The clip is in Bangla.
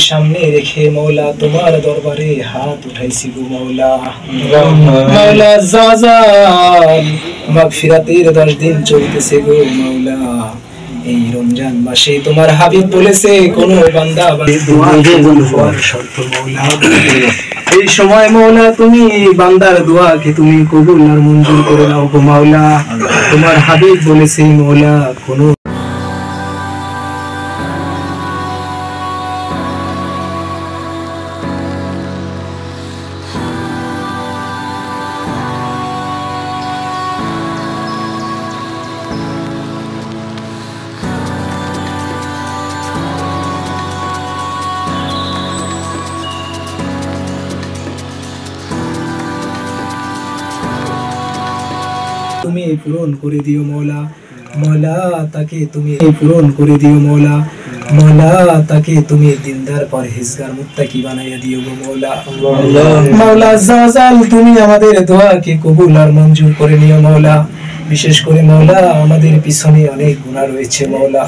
সামনে রেখে মৌলা তোমার দরবারে হাত উঠাইছি গো মৌলা। মৌলা জাজাল মাগফিরাতের 10 দিন চলতেছে গো মৌলা। এই রমজান মাসে তোমার হাবিব বলেছে কোন বান্দা শর্ত মৌলা। এই সময় মৌলা তুমি বান্দার দোয়াকে তুমি কবুল আর মঞ্জুর করে নাও গো মৌলা। তোমার হাবিব বলেছে মৌলা কোন তুমি পূরণ করে দিও মৌলা। মৌলা তাকে তুমি পূরণ করে দিও মৌলা। মৌলা তাকে তুমি দিনদার পরহেজগার মুত্তাকি বানাইয়া দিও গো মৌলা। মৌলা জাজাল তুমি আমাদের দোয়াকে কবুল আর মঞ্জুর করে নিও মৌলা। বিশেষ করে মৌলা আমাদের পিছনে অনেক গুনাহ রয়েছে মৌলা।